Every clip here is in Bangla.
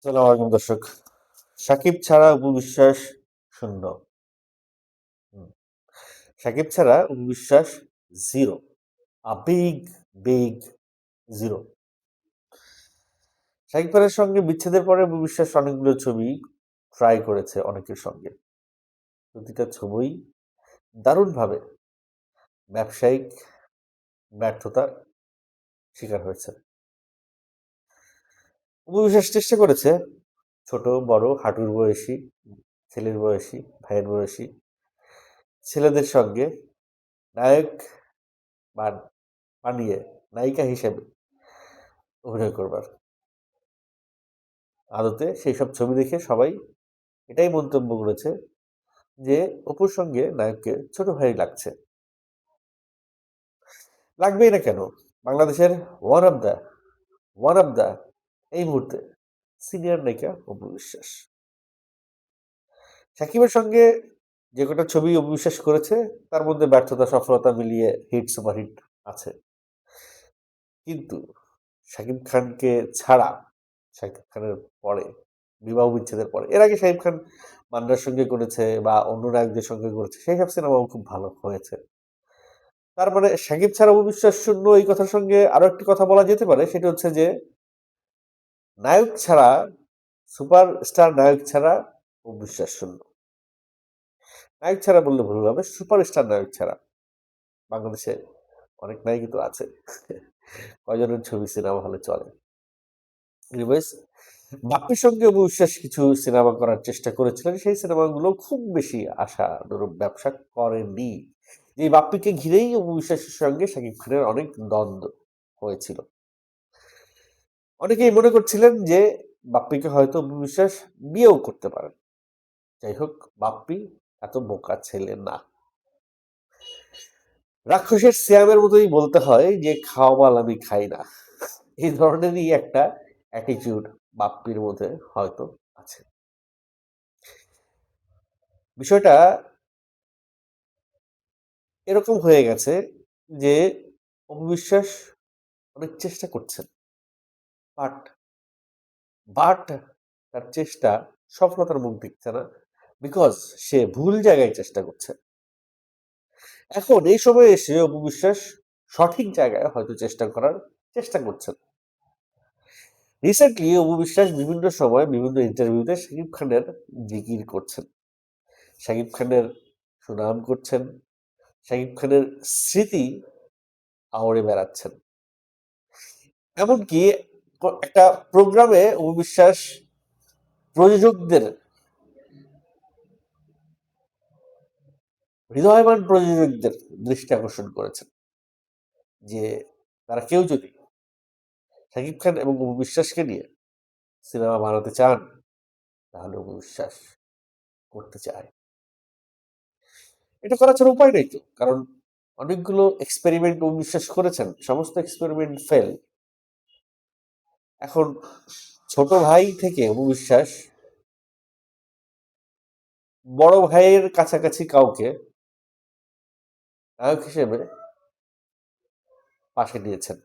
আসসালামু আলাইকুম দর্শক। সাকিব ছাড়া অপু বিশ্বাস শূন্য। হুম। সাকিব ছাড়া Apu Biswas zero. Big big zero. Shakib খানের সঙ্গে বিচ্ছেদের পরে অপু বিশ্বাস অনেকগুলো ছবি ট্রাই করেছে অনেকের সঙ্গে। প্রতিটা ছবিই দারুণভাবে ব্যবসায়িক ব্যর্থতার শিকার হয়েছে। অপু বিশ্বাস চেষ্টা করেছে ছোট বড় হাঁটুর বয়সী, ছেলের বয়সী, ভাইয়ের বয়সী ছেলেদের সঙ্গে নায়ক বানিয়ে নায়িকা হিসেবে অভিনয় করবার। আদতে সেই সব ছবি দেখে সবাই এটাই মন্তব্য করেছে যে অপুর সঙ্গে নায়ককে ছোট ভাই লাগছে। লাগবেই না কেন? বাংলাদেশের one of the one of the এই মুহূর্তে সিনিয়র নায়িকা অপু বিশ্বাস। সাকিবের সঙ্গে যে কটা ছবি অপু বিশ্বাস করেছে তার মধ্যে ব্যর্থতা সফলতা মিলিয়ে হিট সুপারহিট আছে। কিন্তু শাকিব খানকে ছাড়া, শাকিব খানের পরে, বিবাহ বিচ্ছেদের পরে, এর আগে শাকিব খান মান্নার সঙ্গে করেছে বা অন্য নায়কদের সঙ্গে করেছে, সেই সব সিনেমাও খুব ভালো হয়েছে। তার মানে শাকিব ছাড়া অবিশ্বাস শূন্য এই কথার সঙ্গে আরো একটি কথা বলা যেতে পারে, সেটা হচ্ছে যে নায়ক ছাড়া, সুপার স্টার নায়ক ছাড়া অবিশ্বাস শূন্য। নায়ক ছাড়া বললে ভুল হবে, সুপার স্টার নায়ক ছাড়া। বাংলাদেশে অনেক নায়কই তো আছে, কয়জনের ছবি সিনেমা হলে চলে। এনিওয়েজ, বাপ্পির সঙ্গে অপু বিশ্বাস কিছু সিনেমা করার চেষ্টা করেছিলেন, সেই সিনেমাগুলো খুব বেশি আশানুরূপ ব্যবসা করেনি। এই বাপ্পিকে ঘিরেই অপু বিশ্বাসের সঙ্গে শাকিব খানের অনেক দ্বন্দ্ব হয়েছিল। অনেকেই মনে করছিলেন যে বাপ্পিকে হয়তো অপু বিশ্বাস বিয়েও করতে পারেন। যাই হোক, বাপ্পি এত বোকা ছেলে না। রাক্ষসের সিয়ামের মতোই বলতে হয় যে খাওয়া মাল আমি খাই না, এই ধরনেরই একটা অ্যাটিটিউড বাপ্পির মধ্যে হয়তো আছে। বিষয়টা এরকম হয়ে গেছে যে অপু বিশ্বাস অনেক চেষ্টা করছেন, বাট বাট তার চেষ্টা সফলতার মুখ দেখছে না, বিকজ সে ভুল জায়গায় চেষ্টা করছে। এখন এই সময় এসে অপু বিশ্বাস সঠিক জায়গায় হয়তো চেষ্টা করার চেষ্টা করছেন। রিসেন্টলি অপু বিশ্বাস বিভিন্ন সময় বিভিন্ন ইন্টারভিউতে শাকিব খানের জিকির করছেন, শাকিব খানের সুনাম করছেন, শাকিব খানের স্মৃতি আওড়ে বেড়াচ্ছেন। এমনকি একটা প্রোগ্রামে অপু বিশ্বাস প্রযোজকদের, হৃদয়বান প্রযোজকদের দৃষ্টি আকর্ষণ করেছেন যে তারা কেউ যদি শাকিব খান এবং অপু বিশ্বাসকে নিয়ে সিনেমা বানাতে চান তাহলে অপু বিশ্বাস করতে চায়। এটা করা ছাড়া উপায় নেই তো, কারণ অনেকগুলো এক্সপেরিমেন্ট অপু বিশ্বাস করেছেন, সমস্ত এক্সপেরিমেন্ট ফেল। এখন ছোট ভাই থেকে অপু বিশ্বাস বড় ভাইয়ের কাছাকাছি কাউকে নায়ক হিসেবে পাশে নিয়েছেন।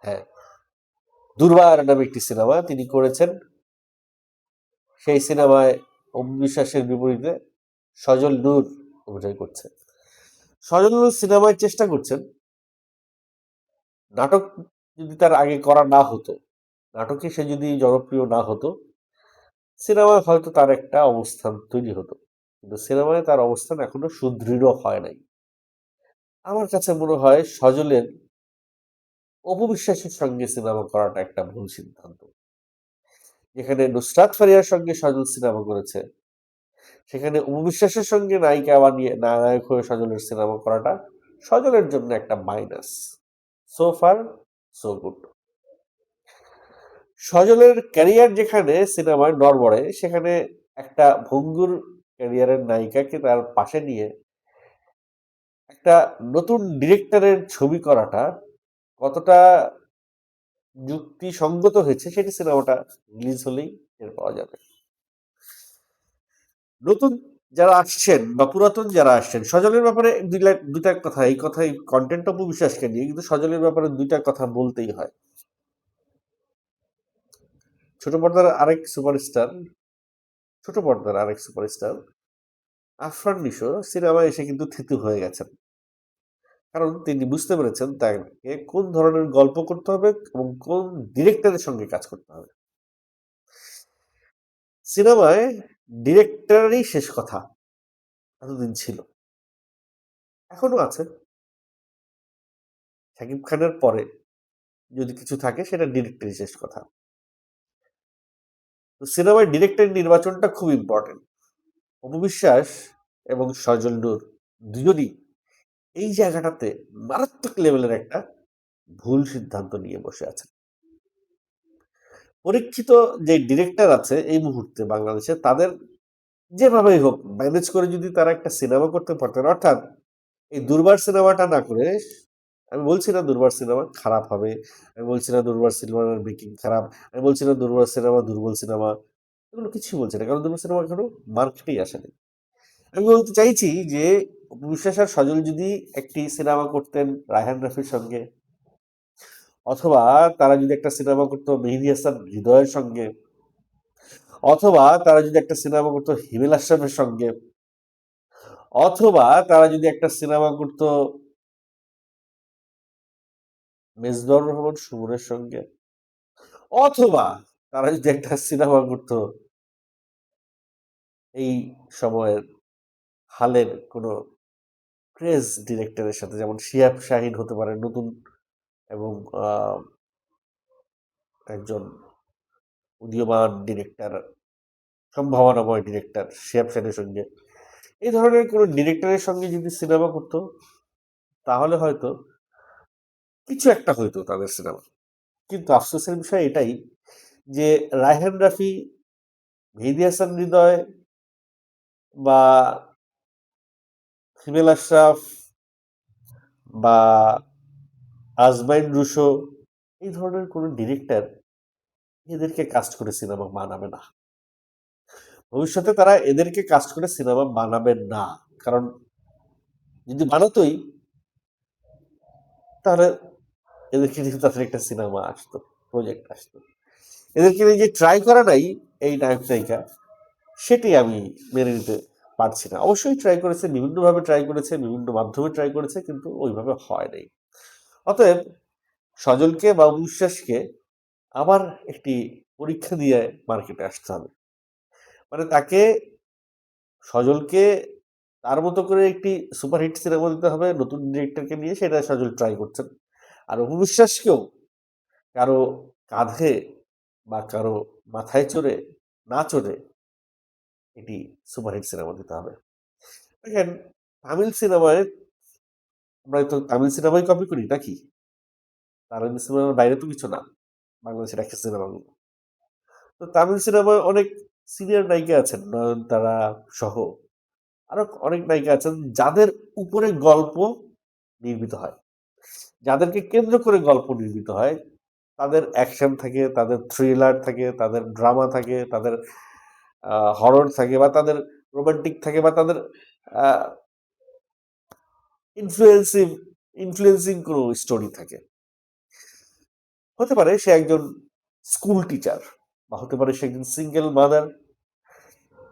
হ্যাঁ, দুর্বার নামে একটি সিনেমা তিনি করেছেন, সেই সিনেমায় অপু বিশ্বাসের বিপরীতে সজল নূর অভিনয় করছে। সজল নূর সিনেমায় চেষ্টা করছেন, নাটক যদি তার আগে করা না হতো, নাটকে সে যদি জনপ্রিয় না হতো, সিনেমায় হয়তো তার একটা অবস্থান তৈরি হতো, কিন্তু সিনেমায় তার অবস্থান এখনো সুদৃঢ় হয় নাই। আমার কাছে মনে হয় সজলের অপু বিশ্বাসের সঙ্গে সিনেমা করাটা একটা ভুল সিদ্ধান্ত। যেখানে নুসরাত ফারিয়ার সঙ্গে সজল সিনেমা করেছে, সেখানে অপু বিশ্বাসের সঙ্গে নায়িকা বানিয়ে নায়ক হয়ে সজলের সিনেমা করাটা সজলের জন্য একটা minus. So far so good. সজলের ক্যারিয়ার যেখানে সিনেমায় নড়বড়ে, সেখানে একটা ভঙ্গুর ক্যারিয়ারের নায়িকাকে তার পাশে নিয়ে একটা নতুন ডিরেক্টরের ছবি করাটা কতটা যুক্তিসঙ্গত হয়েছে সেটি সিনেমাটা রিলিজ হলেই টের পাওয়া যাবে। নতুন যারা আসছেন বা পুরাতন যারা আসছেন, সজলের ব্যাপারে দুইটা কথা, এই কথাই কন্টেন্ট অপু বিশ্বাসকে নিয়ে, কিন্তু সজলের ব্যাপারে দুইটা কথা বলতেই হয়। ছোট পর্দার আরেক সুপারস্টার ছোট পর্দার আরেক সুপারস্টার আফরান নিশো সিনেমায় এসে কিন্তু থিতু হয়ে গেছেন। কারণ তিনি বুঝতে পেরেছেন তাকে কোন ধরনের গল্প করতে হবে এবং কোন ডিরেক্টরের সঙ্গে কাজ করতে হবে। সিনেমায় ডিরেক্টরই শেষ কথা এতদিন ছিল, এখনো আছে। শাকিব খানের পরে যদি কিছু থাকে সেটা ডিরেক্টরই শেষ কথা। তো সিনেমায় ডিরেক্টর নির্বাচনটা খুব ইম্পর্টেন্ট। অপু বিশ্বাস এবং সজল নূর দুজনই এই জায়গাটাতে মারাত্মক লেভেলের একটা ভুল সিদ্ধান্ত নিয়ে বসে আছেন। পরীক্ষিত যে ডিরেক্টর আছে এই মুহূর্তে বাংলাদেশে, তাদের যেভাবেই হোক ম্যানেজ করে যদি তারা একটা সিনেমা করতে পারতেন, অর্থাৎ এই দুর্বার সিনেমাটা না করে, আমি বলছি না দুর্বার সিনেমা খারাপ হবে, আমি বলছি না দুর্বার সিনেমার মেকিং খারাপ, আমি বলছি না দুর্বার সিনেমা দুর্বল সিনেমা, এগুলো কিছুই বলছি না, কারণ দুর্বার সিনেমা এখনো মার্কেটেই আসেনি। আমি বলতে চাইছি যে অপু বিশ্বাস আর সজল যদি একটি সিনেমা করতেন রায়হান রাফির সঙ্গে, অথবা তারা যদি একটা সিনেমা করতো মেহেদী হাসান হৃদয়ের সঙ্গে, অথবা তারা যদি একটা সিনেমা করতো হিমেল আশরাফের সঙ্গে, অথবা তারা যদি একটা সিনেমা করতো মেজবাহুর রহমান সুমনের সঙ্গে, অথবা তারা যদি একটা সিনেমা করতো এই সময়ের হালের কোনো ক্রেজ ডিরেক্টরের সাথে, যেমন শিহাব শাহিন হতে পারে নতুন এবং একজন উদীয়মান ডিরেক্টর, সম্ভাবনাময় ডিরেক্টর শিহাব শাহিনের সঙ্গে, এই ধরনের কোনো ডিরেক্টরের সঙ্গে যদি সিনেমা করতো, তাহলে হয়তো কিছু একটা হইতো তাদের সিনেমা। কিন্তু আফসোসের বিষয় এটাই যে রায়হান রাফি, মেহেদী হাসান হৃদয় বা হিমেল আশরাফ বা আজমাইন রুশো, এই ধরনের কোনো ডিরেক্টর এদেরকে কাস্ট করে সিনেমা বানাবে না। ভবিষ্যতে তারা এদেরকে কাস্ট করে সিনেমা বানাবে না, কারণ যদি বানাতোই তাহলে এদেরকে নিয়ে তাদের একটা সিনেমা আসতো, প্রজেক্ট আসতো। এদেরকে নিয়ে যে ট্রাই করা নাই এই নায়ক নায়িকা, সেটি আমি মেনে নিতে পারছি না। অবশ্যই ট্রাই করেছে, বিভিন্নভাবে ট্রাই করেছে, বিভিন্ন মাধ্যমে ট্রাই করেছে, কিন্তু ওইভাবে হয় নাই। অতএব সজলকে বা বিশ্বাসকে আবার একটি পরীক্ষা দিয়ে মার্কেটে আসতে হবে। মানে তাকে, সজলকে তার মতো করে একটি সুপারহিট সিনেমা দিতে হবে নতুন ডিরেক্টরকে নিয়ে, সেটা সজল ট্রাই করছেন। আর অভিশ্বাসকেও কারো কাঁধে বা কারো মাথায় চড়ে না চড়ে এটি সুপারহিট সিনেমা দিতে হবে। দেখেন, তামিল সিনেমায় আমরা তো তামিল সিনেমাই কপি করি নাকি? তামিল সিনেমার বাইরে তো কিছু না বাংলাদেশের একটা সিনেমাগুলো। তো তামিল সিনেমায় অনেক সিনিয়র নায়িকা আছেন, নয়নতারা সহ আরো অনেক নায়িকা আছেন যাদের উপরে গল্প নির্মিত হয়, যাদেরকে কেন্দ্র করে গল্প নির্মিত হয়। তাদের অ্যাকশন থাকে, তাদের থ্রিলার থাকে, তাদের ড্রামা থাকে, তাদের হরর থাকে, বা তাদের রোমান্টিক থাকে, বা তাদের ইনফ্লুয়েন্সিভ ইনফ্লুয়েন্সিং কোনো স্টোরি থাকে। হতে পারে সে একজন স্কুল টিচার, বা হতে পারে সে একজন সিঙ্গেল মাদার।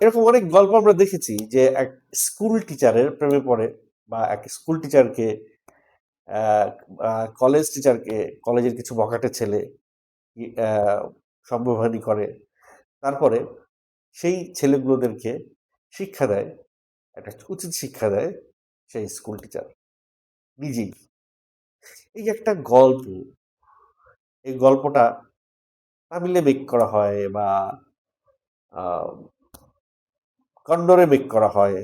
এরকম অনেক গল্প আমরা দেখেছি যে এক স্কুল টিচারের প্রেমে পড়ে, বা এক স্কুল টিচারকে কলেজ টিচারকে, কলেজের কিছু বখাটে ছেলে আহ, সম্ভবহানি করে, তারপরে সেই ছেলেগুলোদেরকে শিক্ষা দেয়, একটা উচিত শিক্ষা দেয় সেই স্কুল টিচার নিজেই। এই যে একটা গল্প, এই গল্পটা তামিলে মেক করা হয়, বা আহ, কন্নড়ে মেক করা হয়,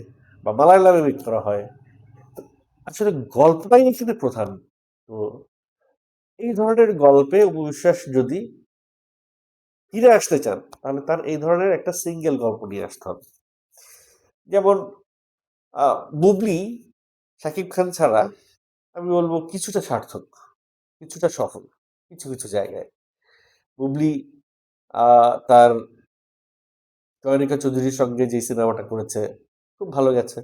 বা মালায়ালামে মেক করা হয়। তো আসলে গল্পটাই এখানে প্রধান। তো এই ধরনের গল্পে উপবিশ্বাস যদি ফিরে আসতে চান, তাহলে তার এই ধরনের একটা সিঙ্গেল গল্প নিয়ে আসতে হবে। যেমন বুবলি শাকিব খান ছাড়া আমি বলবো কিছুটা সার্থক, কিছুটা সফল কিছু কিছু জায়গায়। বুবলি তার চয়নিকা চৌধুরীর সঙ্গে যে সিনেমাটা করেছে খুব ভালো গেছে,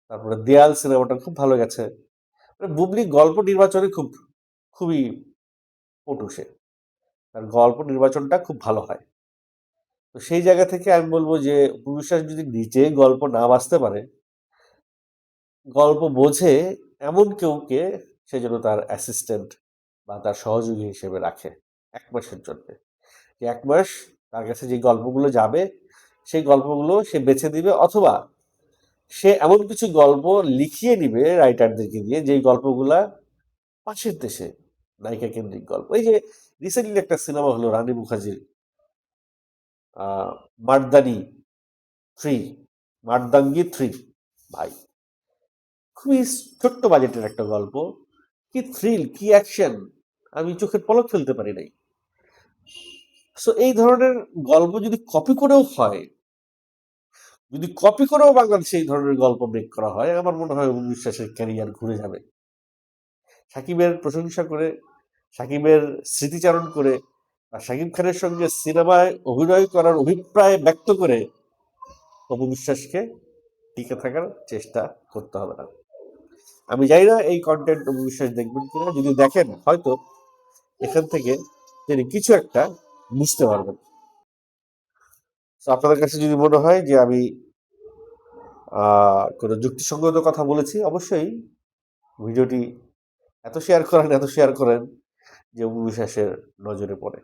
তারপরে দেয়াল সিনেমাটা খুব ভালো গেছে। মানে বুবলি গল্প নির্বাচনে খুবই পটু সে। তার গল্প নির্বাচনটা খুব ভালো হয়। তো সেই জায়গা থেকে আমি বলব যে অপু বিশ্বাস যদি নিজে গল্প না বাঁচতে পারে, গল্প বোঝে এমন কেউকে সে যেন তার অ্যাসিস্ট্যান্ট বা তার সহযোগী হিসেবে রাখে ১ মাসের জন্যে। যে ১ মাস তার কাছে যে গল্পগুলো যাবে, সেই গল্পগুলো সে বেছে দিবে, অথবা সে এমন কিছু গল্প লিখিয়ে নিবে রাইটারদেরকে দিয়ে, যেই গল্পগুলা পাশের দেশে নায়িকা কেন্দ্রিক গল্প। এই যে রিসেন্টলি একটা সিনেমা হলো রানী মুখার্জির, আ 'মার্দানি 3', 'মার্দাঙ্গি 3'। ভাই, খুবই ছোট্ট বাজেটের একটা গল্প। কি থ্রিল, কি অ্যাকশন! আমি চোখের পলক ফেলতে পারি নাই। সো এই ধরনের গল্প যদি কপি করেও হয়, যদি কপি করেও বাংলাদেশে এই ধরনের গল্প মেক করা হয়, আমার মনে হয় অপু বিশ্বাসের ক্যারিয়ার ঘুরে যাবে। সাকিবের প্রশংসা করে, সাকিবের স্মৃতিচারণ করে, আর শাকিব খানের সঙ্গে সিনেমায় অভিনয় করার অভিপ্রায় ব্যক্ত করে অপু বিশ্বাসকে টিকে থাকার চেষ্টা করতে হবে না। আমি জানি না এই কনটেন্ট অপু বিশ্বাস দেখবেন কিনা। যদি দেখেন, হয়তো এখান থেকে তিনি কিছু একটা বুঝতে পারবেন। তো আপনাদের কাছে যদি মনে হয় যে আমি কোনো যুক্তিসঙ্গত কথা বলেছি, অবশ্যই ভিডিওটি এত শেয়ার করেন, এত শেয়ার করেন যে অপু বিশ্বাসের নজরে পড়ে।